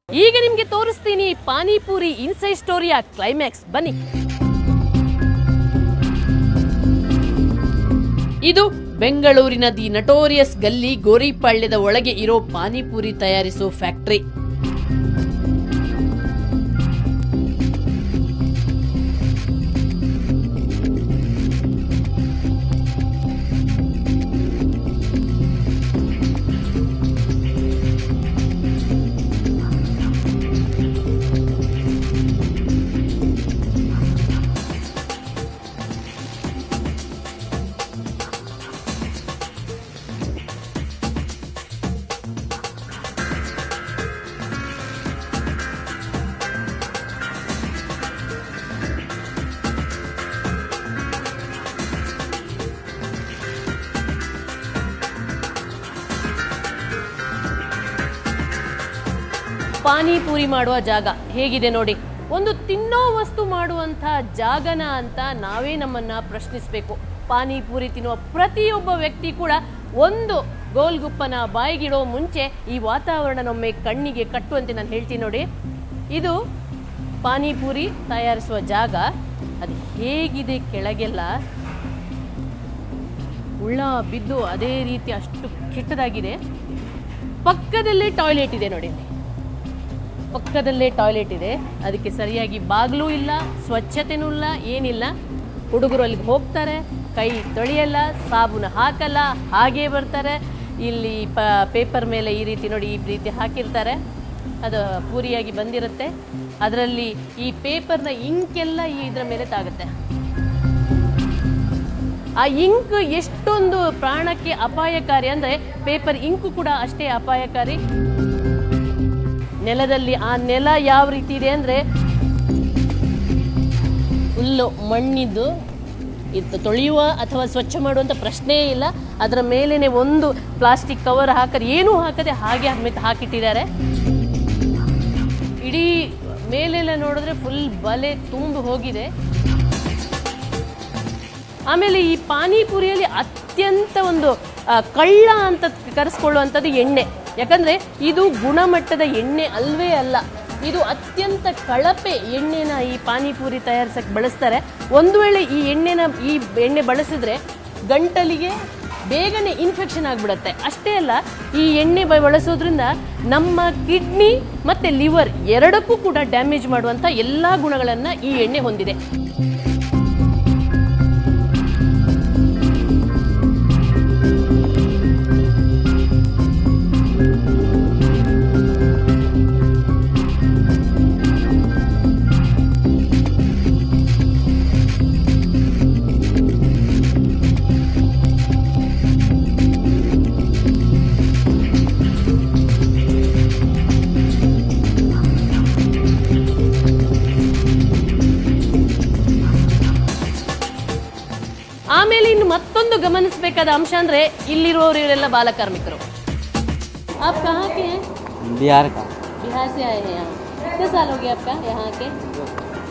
ಈಗ ನಿಮ್ಗೆ ತೋರಿಸ್ತೀನಿ ಪಾನಿಪುರಿ ಇನ್ಸೈಡ್ ಸ್ಟೋರಿಯ ಕ್ಲೈಮ್ಯಾಕ್ಸ್. ಬನ್ನಿ. ಇದು ಬೆಂಗಳೂರಿನ ದಿ ನಟೋರಿಯಸ್ ಗಲ್ಲಿ ಗೋರಿಪಾಳ್ಯದ ಒಳಗೆ ಇರೋ ಪಾನಿಪುರಿ ತಯಾರಿಸೋ ಫ್ಯಾಕ್ಟರಿ. ಪಾನಿಪುರಿ ಮಾಡುವ ಜಾಗ ಹೇಗಿದೆ ನೋಡಿ. ಒಂದು ತಿನ್ನೋ ವಸ್ತು ಮಾಡುವಂಥ ಜಾಗನ ಅಂತ ನಾವೇ ನಮ್ಮನ್ನ ಪ್ರಶ್ನಿಸಬೇಕು. ಪಾನಿಪುರಿ ತಿನ್ನುವ ಪ್ರತಿಯೊಬ್ಬ ವ್ಯಕ್ತಿ ಕೂಡ ಒಂದು ಗೋಲ್ಗುಪ್ಪನ ಬಾಯಿಗಿಡೋ ಮುಂಚೆ ಈ ವಾತಾವರಣನೊಮ್ಮೆ ಕಣ್ಣಿಗೆ ಕಟ್ಟುವಂತೆ ನಾನು ಹೇಳ್ತೀನಿ ನೋಡಿ. ಇದು ಪಾನಿಪುರಿ ತಯಾರಿಸುವ ಜಾಗ. ಅದು ಹೇಗಿದೆ ಕೆಳಗೆಲ್ಲ ಉಳ್ಳ ಬಿದ್ದು ಅದೇ ರೀತಿ ಅಷ್ಟು ಕೆಟ್ಟದಾಗಿದೆ. ಪಕ್ಕದಲ್ಲೇ ಟಾಯ್ಲೆಟ್ ಇದೆ ನೋಡಿ. ಪಕ್ಕದಲ್ಲೇ ಟಾಯ್ಲೆಟ್ ಇದೆ. ಅದಕ್ಕೆ ಸರಿಯಾಗಿ ಬಾಗಿಲು ಇಲ್ಲ, ಸ್ವಚ್ಛತೆನೂ ಇಲ್ಲ, ಏನಿಲ್ಲ. ಹುಡುಗರು ಅಲ್ಲಿಗೆ ಹೋಗ್ತಾರೆ, ಕೈ ತೊಳೆಯಲ್ಲ, ಸಾಬೂನು ಹಾಕಲ್ಲ, ಹಾಗೇ ಬರ್ತಾರೆ. ಇಲ್ಲಿ ಪೇಪರ್ ಮೇಲೆ ಈ ರೀತಿ ನೋಡಿ, ಈ ರೀತಿ ಹಾಕಿರ್ತಾರೆ. ಅದು ಪೂರಿಯಾಗಿ ಬಂದಿರುತ್ತೆ. ಅದರಲ್ಲಿ ಈ ಪೇಪರ್ನ ಇಂಕೆಲ್ಲ ಇದರ ಮೇಲೆ ತಾಗುತ್ತೆ. ಆ ಇಂಕ್ ಎಷ್ಟೊಂದು ಪ್ರಾಣಕ್ಕೆ ಅಪಾಯಕಾರಿ ಅಂದರೆ ಪೇಪರ್ ಇಂಕು ಕೂಡ ಅಷ್ಟೇ ಅಪಾಯಕಾರಿ. ನೆಲದಲ್ಲಿ ಆ ನೆಲ ಯಾವ ರೀತಿ ಇದೆ ಅಂದರೆ ಫುಲ್ಲು ಮಣ್ಣಿದ್ದು. ಇದು ತೊಳೆಯುವ ಅಥವಾ ಸ್ವಚ್ಛ ಮಾಡುವಂಥ ಪ್ರಶ್ನೆಯೇ ಇಲ್ಲ. ಅದರ ಮೇಲೇನೆ ಒಂದು ಪ್ಲಾಸ್ಟಿಕ್ ಕವರ್ ಹಾಕದೆ, ಏನೂ ಹಾಕದೆ ಹಾಗೆ ಹಾಕಿಟ್ಟಿದ್ದಾರೆ. ಇಡೀ ಮೇಲೆಲ್ಲ ನೋಡಿದ್ರೆ ಫುಲ್ ಬಲೆ ತುಂಬಿ ಹೋಗಿದೆ. ಆಮೇಲೆ ಈ ಪಾನಿಪುರಿಯಲ್ಲಿ ಅತ್ಯಂತ ಒಂದು ಕಳ್ಳ ಅಂತ ಕರೆಸ್ಕೊಳ್ಳುವಂಥದ್ದು ಎಣ್ಣೆ. ಯಾಕಂದರೆ ಇದು ಗುಣಮಟ್ಟದ ಎಣ್ಣೆ ಅಲ್ವೇ ಅಲ್ಲ. ಇದು ಅತ್ಯಂತ ಕಳಪೆ ಎಣ್ಣೆನ ಈ ಪಾನಿಪುರಿ ತಯಾರಿಸಕ್ಕೆ ಬಳಸ್ತಾರೆ. ಒಂದು ವೇಳೆ ಈ ಎಣ್ಣೆ ಬಳಸಿದ್ರೆ ಗಂಟಲಿಗೆ ಬೇಗನೆ ಇನ್ಫೆಕ್ಷನ್ ಆಗಿಬಿಡುತ್ತೆ. ಅಷ್ಟೇ ಅಲ್ಲ, ಈ ಎಣ್ಣೆ ಬಳಸೋದ್ರಿಂದ ನಮ್ಮ ಕಿಡ್ನಿ ಮತ್ತು ಲಿವರ್ ಎರಡಕ್ಕೂ ಕೂಡ ಡ್ಯಾಮೇಜ್ ಮಾಡುವಂಥ ಎಲ್ಲ ಗುಣಗಳನ್ನು ಈ ಎಣ್ಣೆ ಹೊಂದಿದೆ. ಆಮೇಲೆ ಇನ್ನು ಮತ್ತೊಂದು ಗಮನಿಸಬೇಕಾದ ಅಂಶ ಅಂದ್ರೆ ಇಲ್ಲಿರುವವರೆಲ್ಲ ಬಾಲಕಾರ್ಮಿಕರು. आप कहाँ के हैं? बिहार का। बिहार से आए हैं यहाँ. कितने साल हो गए आपका यहाँ के?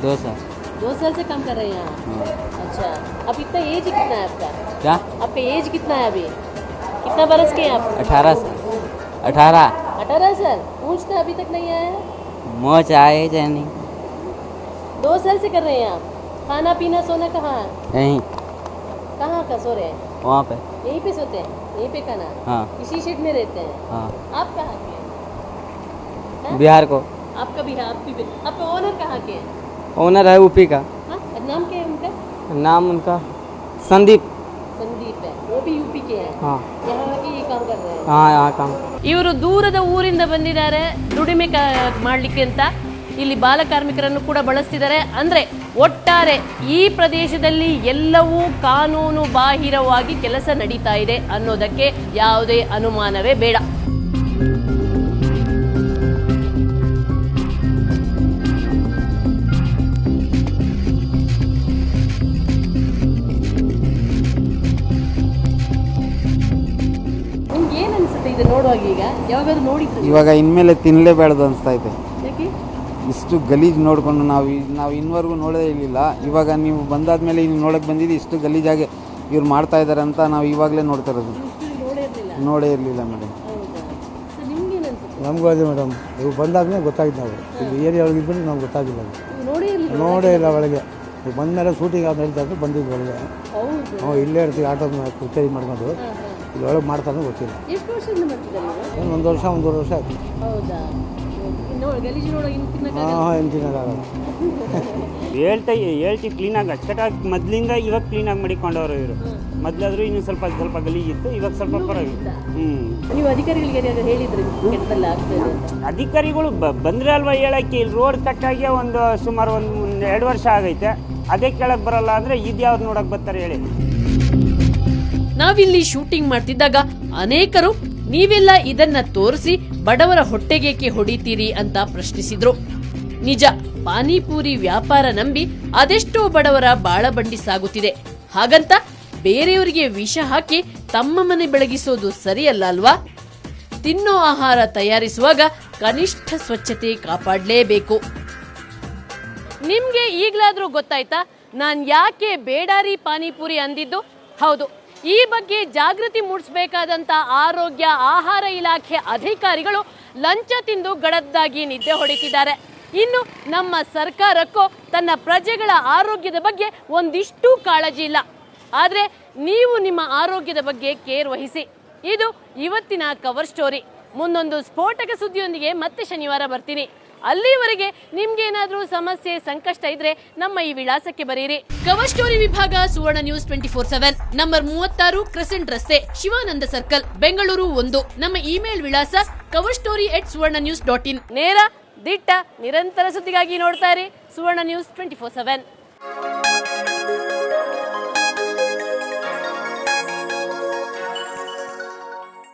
2 साल। 2 साल से काम कर रहे हैं यहाँ. अच्छा, अब इतना एज कितना है आपका? क्या? आपका एज कितना है अभी? कितना बरस के हैं आप? 18 साल। 18 साल. पूछते अभी तक नहीं आया है? मोच आए या नहीं? 2 साल से कर रहे हैं आप. खाना पीना सोना कहाँ है? यहीं। कहाँ का सो रहे हैं? वहाँ पे। यहीं पे सोते हैं? यहीं पे खाना? हाँ। इसी शेड में रहते हैं? हाँ। आप कहाँ के हैं? बिहार को। आपका बिहार. आपका ओनर कहाँ के हैं? ओनर है यूपी का। हाँ? नाम क्या है उनका? नाम उनका संदीप है. वो भी यूपी के हैं. हाँ. यहाँ के ये काम कर रहे हैं. हाँ, यहाँ काम. ಇವರು ದೂರದ ಊರಿಂದ ಬಂದಿದ್ದಾರೆ ದುಡಿಮೆ ಮಾಡಲಿಕ್ಕೆ ಅಂತ. ಇಲ್ಲಿ ಬಾಲಕಾರ್ಮಿಕರನ್ನು ಕೂಡ ಬಳಸ್ತಿದ್ದಾರೆ. ಅಂದ್ರೆ ಒಟ್ಟಾರೆ ಈ ಪ್ರದೇಶದಲ್ಲಿ ಎಲ್ಲವೂ ಕಾನೂನು ಬಾಹಿರವಾಗಿ ಕೆಲಸ ನಡೀತಾ ಇದೆ ಅನ್ನೋದಕ್ಕೆ ಯಾವುದೇ ಅನುಮಾನವೇ ಬೇಡ. ನಿಮ್ಗೆ ಏನ್ ಅನ್ಸುತ್ತೆ ಇದು ನೋಡುವಾಗ? ಈಗ ಯಾವಾಗಾದ್ರೂ ನೋಡಿದ್ರೆ ಇವಾಗ ಇನ್ಮೇಲೆ ತಿನ್ನಲೇಬೇಡ್ದು ಅನಿಸ್ತಾ ಇದೆ. ಯಾಕೆ? ಇಷ್ಟು ಗಲೀಜು ನೋಡಿಕೊಂಡು ನಾವು ಇನ್ನವರೆಗೂ ನೋಡೇ ಇರಲಿಲ್ಲ. ಇವಾಗ ನೀವು ಬಂದಾದ್ಮೇಲೆ ನೀವು ನೋಡೋಕ್ಕೆ ಬಂದಿದ್ದು ಇಷ್ಟು ಗಲೀಜಾಗಿ ಇವ್ರು ಮಾಡ್ತಾ ಇದ್ದಾರೆ ಅಂತ ನಾವು ಇವಾಗಲೇ ನೋಡ್ತಾ ಇರೋದು. ನೋಡೇ ಇರಲಿಲ್ಲ ಮೇಡಮ್. ನಮಗೂ ಅದೇ ಮೇಡಮ್, ಇವು ಬಂದಾದ್ಮೇಲೆ ಗೊತ್ತಾಗಿದ್ದು ನಾವು ಇಲ್ಲಿ ಏರಿಯಾ ಒಳಗೆ ಇದ್ಬಿಟ್ಟು ನಮ್ಗೆ ಗೊತ್ತಾಗಿಲ್ಲ, ನೋಡೇ ಇಲ್ಲ ಒಳಗೆ. ನೀವು ಬಂದಮೇಲೆ ಶೂಟಿಂಗ್ ಯಾವ್ದು ಹೇಳ್ತಾ ಇದ್ರು ಬಂದಿದ್ದು ಒಳಗೆ. ನಾವು ಇಲ್ಲೇ ಇರ್ತೀವಿ, ಆಟೋ ಕುರ್ಚೇರಿ ಮಾಡ್ಕೊಂಡು ಇಲ್ಲಿ ಒಳಗೆ ಮಾಡ್ತಾನೆ ಗೊತ್ತಿಲ್ಲ. ಎಷ್ಟು ವರ್ಷದಿಂದ ಮಾಡ್ತಿದ್ದಾರೆ ನೀವು? ಏನು 1 ವರ್ಷ 1.5 ವರ್ಷ ಆಯ್ತು. ಹೌದಾ? ಗಲೀಜು ನೋಡೋ ಏನು ತಿನ್ನೋಕ್ಕಾಗಲ್ಲ. ಹೇಳ್ತಿ ಕ್ಲೀನಾಗಿ ಅಚ್ಚಕಟ್ಟಾಗಿ ಮೊದಲಿಂದ ಇವಾಗ ಕ್ಲೀನಾಗಿ ಮಾಡಿಕೊಂಡವರು ಇವರು. ಮೊದಲಾದ್ರೂ ಇನ್ನು ಸ್ವಲ್ಪ ಗಲೀಜಿತ್ತು, ಇವಾಗ ಸ್ವಲ್ಪ ಪರವಾಗಿಲ್ಲ. ನೀವು ಅಧಿಕಾರಿಗಳಿಗೆ ಏನಾದ್ರು ಹೇಳಿದ್ರಿ ಕೆಟ್ಟದಲ್ಲ ಆಗ್ತದೆ ಅಂತ? ಅಧಿಕಾರಿಗಳು ಬಂದ್ರೆ ಅಲ್ವಾ ಹೇಳಕ್ಕೆ. ಇಲ್ಲಿ ರೋಡ್ ಕಟ್ಟಾಗಿ ಸುಮಾರು ಒಂದು 2 ವರ್ಷ ಆಗೈತೆ. ಅದೇ ಕೆಳಗೆ ಬರಲ್ಲ ಅಂದ್ರೆ ಇದ್ಯಾವ್ದು ನೋಡಕ್ ಬರ್ತಾರೆ ಹೇಳಿ. ನಾವಿಲ್ಲಿ ಶೂಟಿಂಗ್ ಮಾಡ್ತಿದ್ದಾಗ ಅನೇಕರು ನೀವೆಲ್ಲ ಇದನ್ನ ತೋರಿಸಿ ಬಡವರ ಹೊಟ್ಟೆಗೇಕೆ ಹೊಡಿತೀರಿ ಅಂತ ಪ್ರಶ್ನಿಸಿದ್ರು. ನಿಜ, ಪಾನಿಪೂರಿ ವ್ಯಾಪಾರ ನಂಬಿ ಅದೆಷ್ಟೋ ಬಡವರ ಬಾಳಬಂಡಿ ಸಾಗುತ್ತಿದೆ. ಹಾಗಂತ ಬೇರೆಯವರಿಗೆ ವಿಷ ಹಾಕಿ ತಮ್ಮ ಮನೆ ಬೆಳಗಿಸೋದು ಸರಿಯಲ್ಲ ಅಲ್ವಾ? ತಿನ್ನೋ ಆಹಾರ ತಯಾರಿಸುವಾಗ ಕನಿಷ್ಠ ಸ್ವಚ್ಛತೆ ಕಾಪಾಡಲೇಬೇಕು. ನಿಮ್ಗೆ ಈಗ್ಲಾದ್ರೂ ಗೊತ್ತಾಯ್ತಾ ನಾನ್ ಯಾಕೆ ಬೇಡಾರಿ ಪಾನಿಪುರಿ ಅಂದಿದ್ದು? ಹೌದು, ಈ ಬಗ್ಗೆ ಜಾಗೃತಿ ಮೂಡಿಸಬೇಕಾದಂತ ಆರೋಗ್ಯ ಆಹಾರ ಇಲಾಖೆ ಅಧಿಕಾರಿಗಳು ಲಂಚ ತಿಂದು ಗಡದ್ದಾಗಿ ನಿದ್ದೆ ಹೊಡಿತಿದ್ದಾರೆ. ಇನ್ನು ನಮ್ಮ ಸರ್ಕಾರಕ್ಕೂ ತನ್ನ ಪ್ರಜೆಗಳ ಆರೋಗ್ಯದ ಬಗ್ಗೆ ಒಂದಿಷ್ಟು ಕಾಳಜಿ ಇಲ್ಲ. ಆದ್ರೆ ನೀವು ನಿಮ್ಮ ಆರೋಗ್ಯದ ಬಗ್ಗೆ ಕೇರ್ ವಹಿಸಿ. ಇದು ಇವತ್ತಿನ ಕವರ್ ಸ್ಟೋರಿ. ಮುಂದೊಂದು ಸ್ಫೋಟಕ ಸುದ್ದಿಯೊಂದಿಗೆ ಮತ್ತೆ ಶನಿವಾರ ಬರ್ತೀನಿ. ಅಲ್ಲಿವರೆಗೆ ನಿಮ್ಗೆ ಏನಾದ್ರೂ ಸಮಸ್ಯೆ ಸಂಕಷ್ಟ ಇದ್ರೆ ನಮ್ಮ ಈ ವಿಳಾಸಕ್ಕೆ ಬರೀರಿ. ಕವರ್ ಸ್ಟೋರಿ ವಿಭಾಗ ಸುವರ್ಣ ನ್ಯೂಸ್ 24/7, ನಂಬರ್ 36 ಕ್ರೆಸೆಂಟ್ ರಸ್ತೆ, ಶಿವಾನಂದ ಸರ್ಕಲ್, ಬೆಂಗಳೂರು 1. ನಮ್ಮ ಇಮೇಲ್ ವಿಳಾಸ coverstory@suvarnanews.in. ನೇರ, ದಿಟ್ಟ, ನಿರಂತರ ಸುದ್ದಿಗಾಗಿ ನೋಡ್ತಾ ಇರಿ ಸುವರ್ಣ ನ್ಯೂಸ್ 24/7.